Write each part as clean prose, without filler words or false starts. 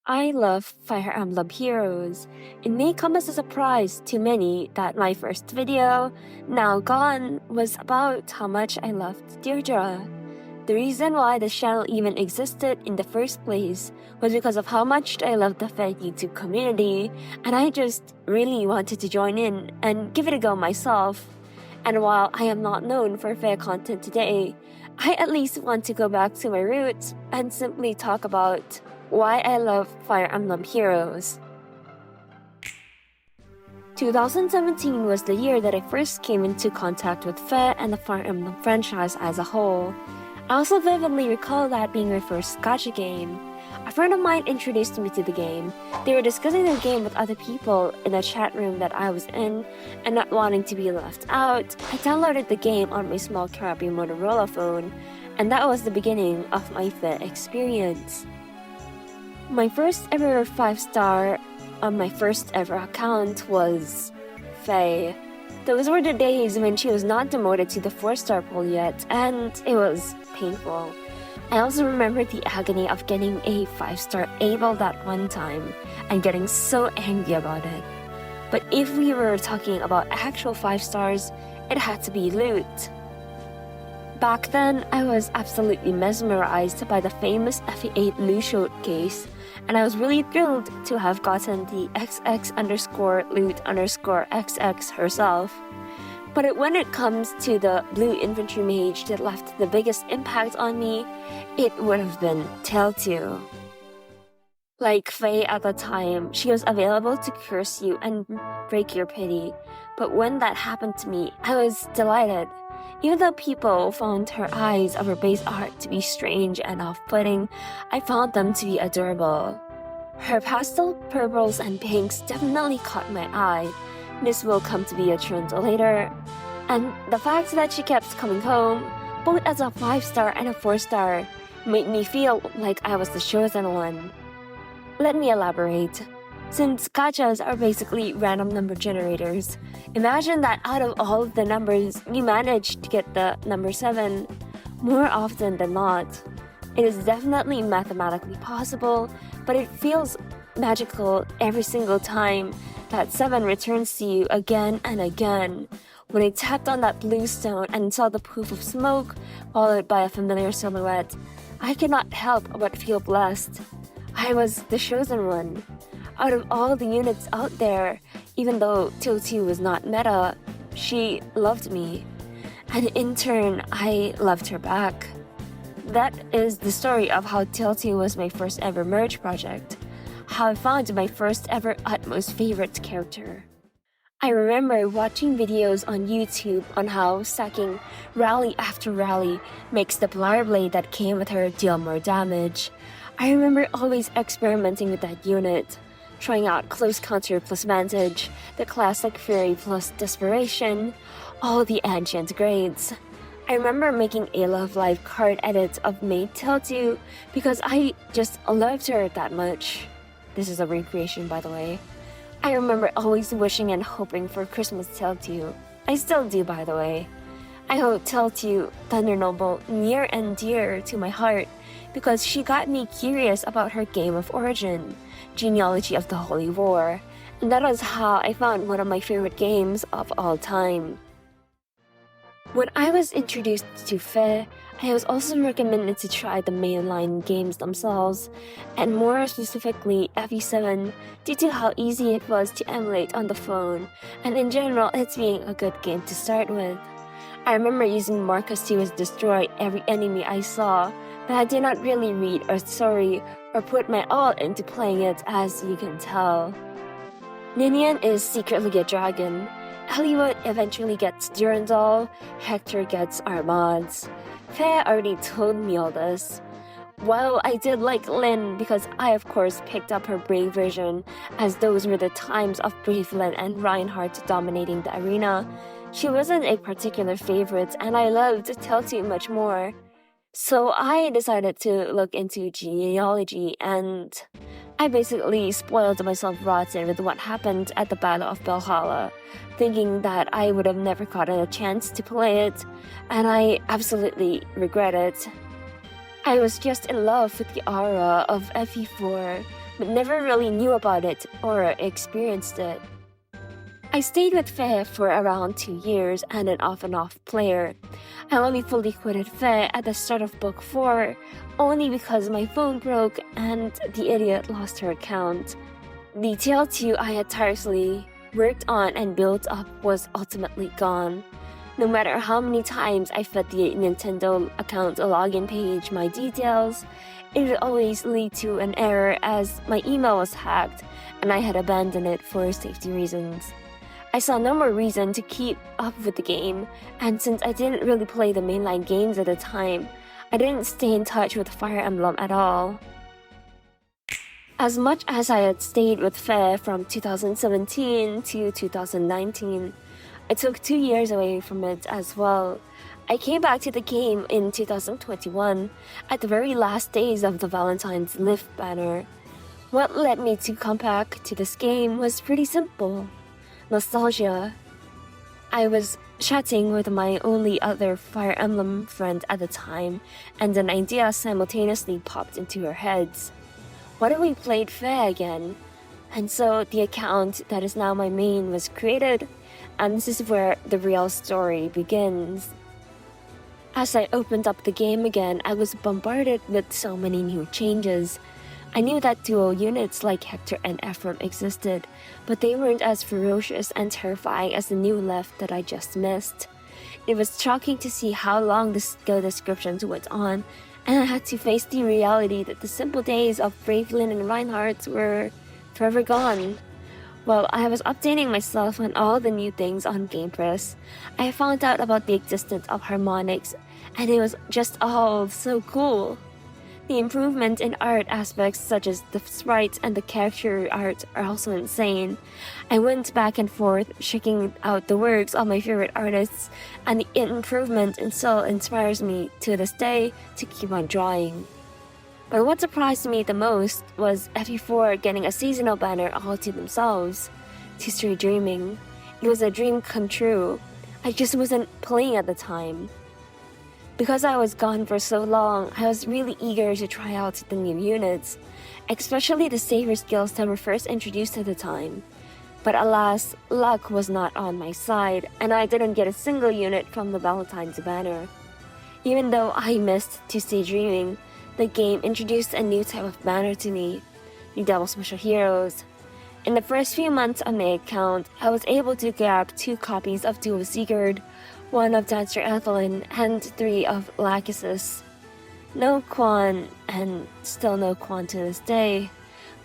I love Fire Emblem Heroes. It may come as a surprise to many that my first video, Now Gone, was about how much I loved Deirdre. The reason why this channel even existed in the first place was because of how much I loved the Fire YouTube community, and I just really wanted to join in and give it a go myself. And while I am not known for Fire content today, I at least want to go back to my roots and simply talk about why I love Fire Emblem Heroes. 2017 was the year that I first came into contact with Fire and the Fire Emblem franchise as a whole. I also vividly recall that being my first gacha game. A friend of mine introduced me to the game. They were discussing the game with other people in a chat room that I was in, and not wanting to be left out, I downloaded the game on my small crappy Motorola phone, and that was the beginning of my Fire experience. My first ever 5-star on my first ever account was Faye. Those were the days when she was not demoted to the 4-star pool yet, and it was painful. I also remember the agony of getting a 5-star able that one time and getting so angry about it. But if we were talking about actual 5 stars, it had to be loot. Back then, I was absolutely mesmerized by the famous FE8 loot showcase, and I was really thrilled to have gotten the XX_loot_XX herself. But when it comes to the blue infantry mage that left the biggest impact on me, it would have been Tilty. Like Faye at the time, she was available to curse you and break your pity, but when that happened to me, I was delighted. Even though people found her eyes of her base art to be strange and off-putting, I found them to be adorable. Her pastel purples and pinks definitely caught my eye. This will come to be a trend later. And the fact that she kept coming home, both as a 5-star and a 4-star, made me feel like I was the chosen one. Let me elaborate. Since gachas are basically random number generators, imagine that out of all of the numbers, you manage to get the number 7 more often than not. It is definitely mathematically possible, but it feels magical every single time that 7 returns to you again and again. When I tapped on that blue stone and saw the poof of smoke, followed by a familiar silhouette, I could not help but feel blessed. I was the chosen one. Out of all the units out there, even though Tilty was not meta, she loved me. And in turn, I loved her back. That is the story of how Tilty was my first ever merge project, how I found my first ever utmost favorite character. I remember watching videos on YouTube on how stacking rally after rally makes the Polar Blade that came with her deal more damage. I remember always experimenting with that unit, trying out Close Counter plus Vantage, the Classic Fury plus Desperation, all the ancient grades. I remember making a Love Live card edit of Maid Tilty because I just loved her that much. This is a recreation, by the way. I remember always wishing and hoping for Christmas Tilty. I still do, by the way. I hold Tilty Thunder Noble near and dear to my heart because she got me curious about her game of origin, Genealogy of the Holy War, and that was how I found one of my favorite games of all time. When I was introduced to Fire, I was also recommended to try the mainline games themselves, and more specifically FE7, due to how easy it was to emulate on the phone, and in general it's being a good game to start with. I remember using Marcus to destroy every enemy I saw, but I did not really read a story or put my all into playing it, as you can tell. Ninian is secretly a dragon. Hollywood eventually gets Durandal, Hector gets Armads. Faye already told me all this. While I did like Lynn because I of course picked up her Brave version, as those were the times of Brave Lynn and Reinhardt dominating the arena, she wasn't a particular favorite and I loved Tilty much more. So I decided to look into genealogy, and I basically spoiled myself rotten with what happened at the Battle of Valhalla, thinking that I would have never gotten a chance to play it, and I absolutely regret it. I was just in love with the aura of FE4, but never really knew about it or experienced it. I stayed with Fae for around 2 years and an off-and-off player. I only fully quitted Fae at the start of Book 4, only because my phone broke and the idiot lost her account. The TL2 I had tirelessly worked on and built up was ultimately gone. No matter how many times I fed the Nintendo account login page my details, it would always lead to an error as my email was hacked and I had abandoned it for safety reasons. I saw no more reason to keep up with the game, and since I didn't really play the mainline games at the time, I didn't stay in touch with Fire Emblem at all. As much as I had stayed with Fae from 2017 to 2019, I took 2 years away from it as well. I came back to the game in 2021 at the very last days of the Valentine's Lift banner. What led me to come back to this game was pretty simple. Nostalgia. I was chatting with my only other Fire Emblem friend at the time, and an idea simultaneously popped into our heads. What if we played Fae again? And so the account that is now my main was created, and this is where the real story begins. As I opened up the game again, I was bombarded with so many new changes. I knew that duo units like Hector and Ephraim existed, but they weren't as ferocious and terrifying as the new left that I just missed. It was shocking to see how long the skill descriptions went on, and I had to face the reality that the simple days of Bravelyn and Reinhardt were forever gone. While I was updating myself on all the new things on Game Press, I found out about the existence of harmonics, and it was just all so cool. The improvement in art aspects such as the sprites and the character art are also insane. I went back and forth checking out the works of my favorite artists, and the improvement still inspires me to this day to keep on drawing. But what surprised me the most was FE4 getting a seasonal banner all to themselves. To start dreaming. It was a dream come true. I just wasn't playing at the time. Because I was gone for so long, I was really eager to try out the new units, especially the saver skills that were first introduced at the time. But alas, luck was not on my side, and I didn't get a single unit from the Valentine's banner. Even though I missed to stay dreaming, the game introduced a new type of banner to me, the Double Special Heroes. In the first few months on my account, I was able to grab 2 copies of Duo Sigurd, 1 of Dancer Evelyn, and 3 of Lachesis. No Quan, and still no Quan to this day.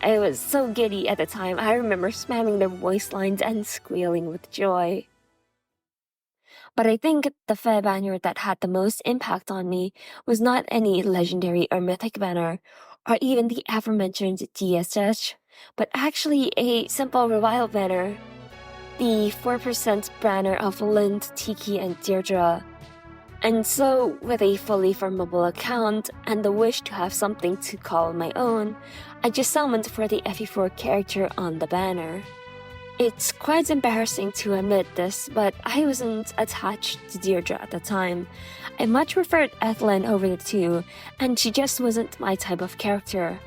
I was so giddy at the time, I remember spamming their voice lines and squealing with joy. But I think the Fae banner that had the most impact on me was not any legendary or mythic banner, or even the aforementioned DSS, but actually a simple revival banner. The 4% banner of Lind, Tiki, and Deirdre. And so, with a fully farmable account and the wish to have something to call my own, I just summoned for the FE4 character on the banner. It's quite embarrassing to admit this, but I wasn't attached to Deirdre at the time. I much preferred Evelyn over the two, and she just wasn't my type of character.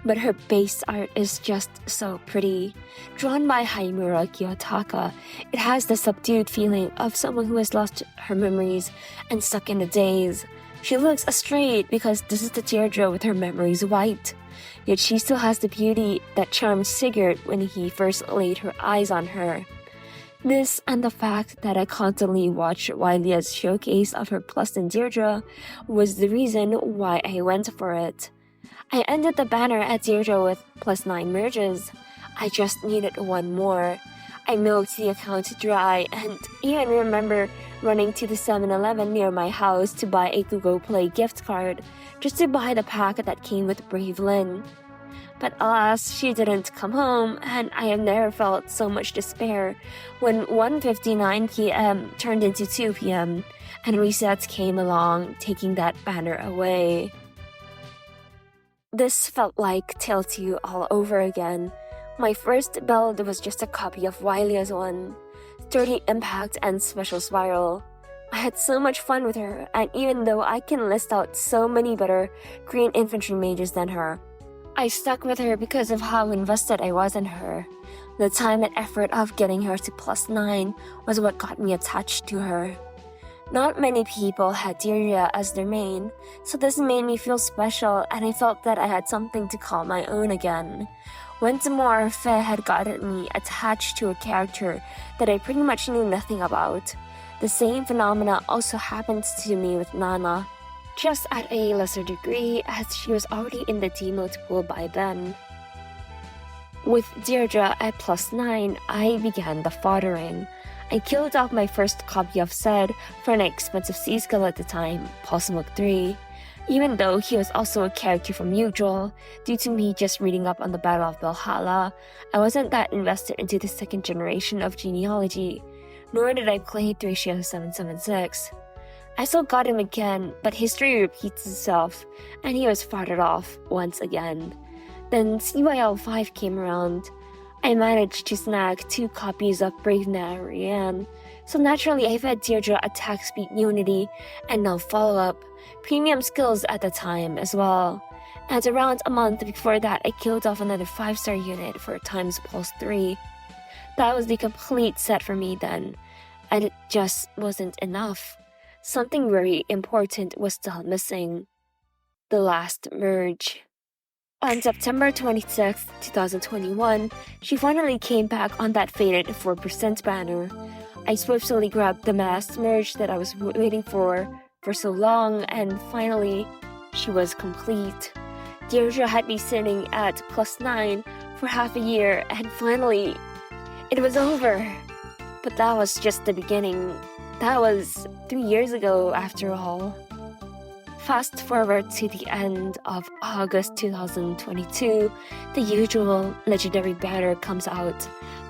But her base art is just so pretty. Drawn by Haimura Kiyotaka, it has the subdued feeling of someone who has lost her memories and stuck in the daze. She looks astray because this is the Deirdre with her memories wiped. Yet she still has the beauty that charmed Sigurd when he first laid her eyes on her. This and the fact that I constantly watched Wylia's showcase of her plus in Deirdre was the reason why I went for it. I ended the banner at Deirdre with +9 merges. I just needed 1 more. I milked the account dry and even remember running to the 7-Eleven near my house to buy a Google Play gift card just to buy the pack that came with Brave Lynn. But alas, she didn't come home, and I have never felt so much despair when 1:59 p.m. turned into 2 p.m. and resets came along, taking that banner away. This felt like Tilty all over again. My first build was just a copy of Wylia's one, Sturdy Impact and Special Spiral. I had so much fun with her, and even though I can list out so many better green infantry mages than her, I stuck with her because of how invested I was in her. The time and effort of getting her to +9 was what got me attached to her. Not many people had Deirdre as their main, so this made me feel special and I felt that I had something to call my own again. Once more, Faye had gotten me attached to a character that I pretty much knew nothing about. The same phenomena also happened to me with Nana, just at a lesser degree as she was already in the demote pool by then. With Deirdre at +9, I began the foddering. I killed off my first copy of Zed for an expensive C-skill at the time, Pulsmoke 3. Even though he was also a character from Mutual, due to me just reading up on the Battle of Valhalla, I wasn't that invested into the second generation of genealogy, nor did I play Thracia 776. I still got him again, but history repeats itself, and he was farted off once again. Then CYL 5 came around. I managed to snag 2 copies of Brave Narian, so naturally I fed Deirdre attack speed unity and now follow-up, premium skills at the time as well. And around a month before that I killed off another 5-star unit for times Pulse 3. That was the complete set for me then, and it just wasn't enough. Something very important was still missing. The last merge. On September 26, 2021, she finally came back on that faded 4% banner. I swiftly grabbed the mass merge that I was waiting for so long, and finally, she was complete. Deirdre had me sitting at +9 for half a year, and finally, it was over. But that was just the beginning. That was 3 years ago after all. Fast forward to the end of August 2022, the usual legendary banner comes out.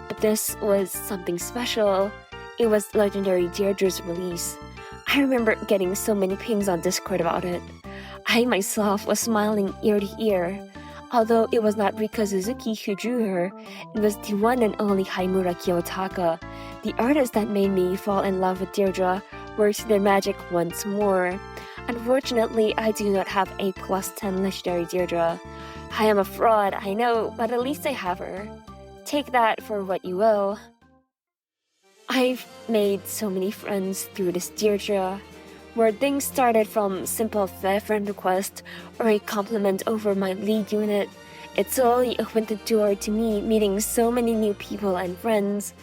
But this was something special. It was legendary Deirdre's release. I remember getting so many pings on Discord about it. I myself was smiling ear to ear. Although it was not Rika Suzuki who drew her, it was the one and only Haimura Kiyotaka. The artist that made me fall in love with Deirdre worked their magic once more. Unfortunately, I do not have a +10 legendary Deirdre. I am a fraud, I know, but at least I have her. Take that for what you will. I've made so many friends through this Deirdre, where things started from simple friend request or a compliment over my lead unit. It slowly opened the door to me meeting so many new people and friends.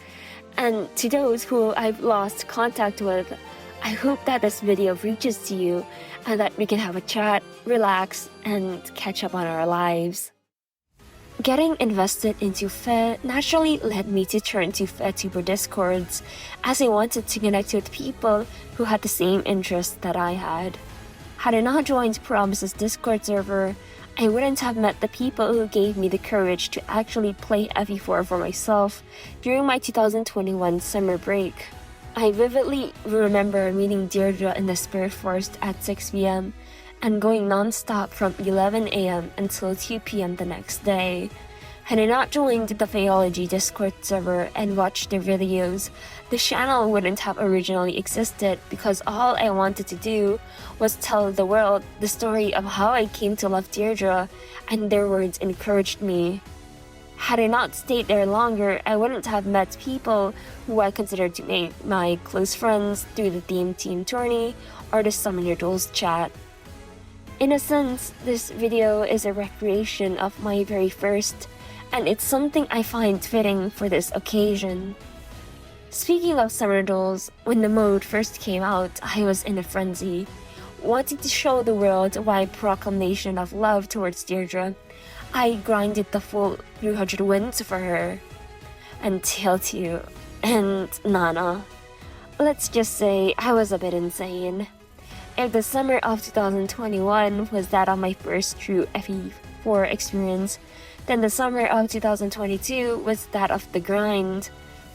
And to those who I've lost contact with, I hope that this video reaches to you and that we can have a chat, relax, and catch up on our lives. Getting invested into Fe naturally led me to turn to FeTuber Discords, as I wanted to connect with people who had the same interests that I had. Had I not joined Promise's Discord server, I wouldn't have met the people who gave me the courage to actually play FE4 for myself during my 2021 summer break. I vividly remember meeting Deirdre in the Spirit Forest at 6 p.m. and going non-stop from 11 a.m. until 2 p.m. the next day. Had I not joined the Phaeology Discord server and watched their videos, the channel wouldn't have originally existed because all I wanted to do was tell the world the story of how I came to love Deirdre, and their words encouraged me. Had I not stayed there longer, I wouldn't have met people who I considered to be my close friends through the Theme Team Tourney or the Summon Your Duels chat. In a sense, this video is a recreation of my very first, and it's something I find fitting for this occasion. Speaking of Summer Duels, when the mode first came out, I was in a frenzy, wanting to show the world my proclamation of love towards Deirdre. I grinded the full 300 wins for her, and Tilty, and Nana. Let's just say I was a bit insane. If the summer of 2021 was that of my first true FE4 experience, then the summer of 2022 was that of the grind.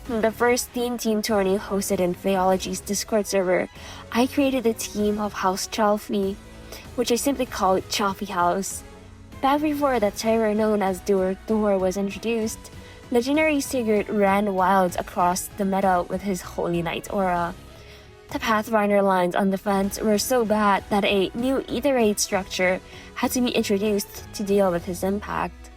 The first Theme Team Tourney hosted in Phaeology's Discord server, I created a team of House Chalfie, which I simply called Chalfie House. Back before the terror known as Thor was introduced, legendary Sigurd ran wild across the meta with his Holy Knight aura. The Pathfinder lines on the fence were so bad that a new ether raid structure had to be introduced to deal with his impact.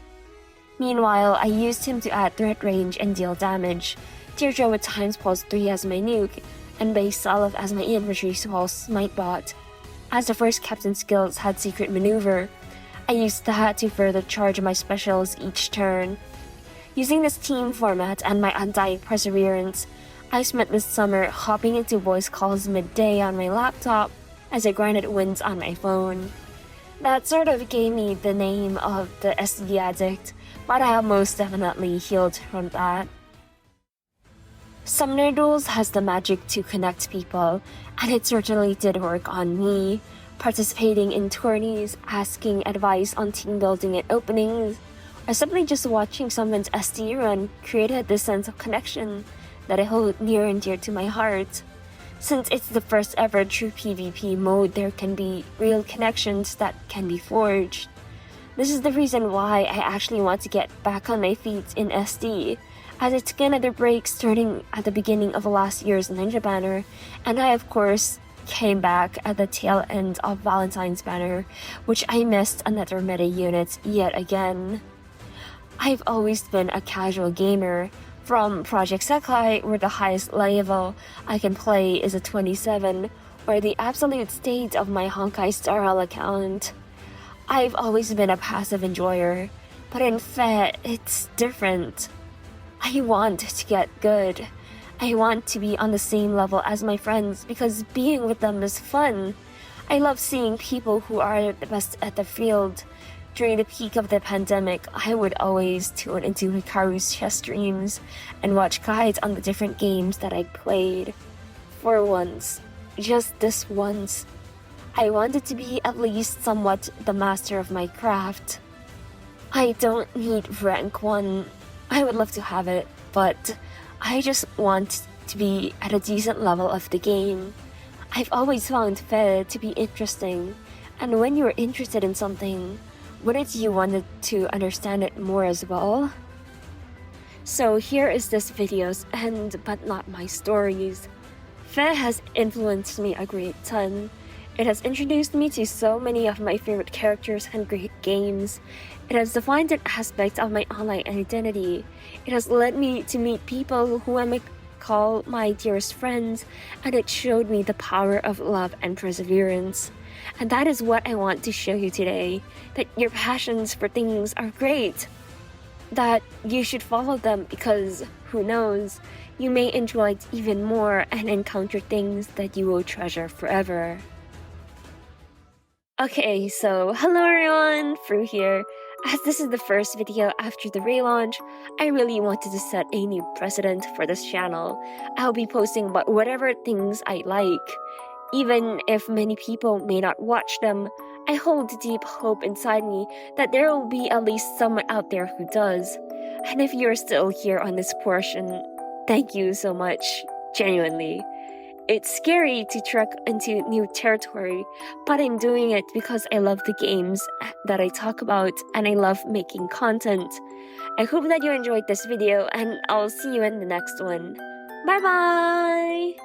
Meanwhile, I used him to add threat range and deal damage, Deirdre with Times Pulse 3 as my nuke, and Base Salif as my infantry pulse smite bot. As the first captain skills had secret maneuver, I used that to further charge my specials each turn. Using this team format and my undying perseverance, I spent this summer hopping into voice calls midday on my laptop as I grinded wins on my phone. That sort of gave me the name of the SD addict, but I have most definitely healed from that. Summoner Duels has the magic to connect people, and it certainly did work on me. Participating in tourneys, asking advice on team building and openings, or simply just watching someone's SD run created this sense of connection that I hold near and dear to my heart. Since it's the first ever true PvP mode, there can be real connections that can be forged. This is the reason why I actually want to get back on my feet in SD, as I took another break starting at the beginning of last year's Ninja Banner, and I of course came back at the tail end of Valentine's Banner, which I missed another meta unit yet again. I've always been a casual gamer, from Project Sekai, where the highest level I can play is a 27, or the absolute state of my Honkai Star Rail account. I've always been a passive enjoyer, but in Fe, it's different. I want to get good. I want to be on the same level as my friends because being with them is fun. I love seeing people who are the best at the field. During the peak of the pandemic, I would always tune into Hikaru's chess streams and watch guides on the different games that I played. For once, just this once, I wanted to be at least somewhat the master of my craft. I don't need rank 1. I would love to have it, but I just want to be at a decent level of the game. I've always found Fe to be interesting, and when you're interested in something, wouldn't you want to understand it more as well? So here is this video's end, but not my stories. Fe has influenced me a great ton. It has introduced me to so many of my favorite characters and great games. It has defined an aspect of my online identity. It has led me to meet people who I may call my dearest friends, and it showed me the power of love and perseverance. And that is what I want to show you today, that your passions for things are great, that you should follow them because, who knows, you may enjoy it even more and encounter things that you will treasure forever. Okay, so hello everyone, Fru here. As this is the first video after the relaunch, I really wanted to set a new precedent for this channel. I'll be posting about whatever things I like. Even if many people may not watch them, I hold deep hope inside me that there will be at least someone out there who does. And if you're still here on this portion, thank you so much, genuinely. It's scary to trek into new territory, but I'm doing it because I love the games that I talk about and I love making content. I hope that you enjoyed this video and I'll see you in the next one. Bye bye!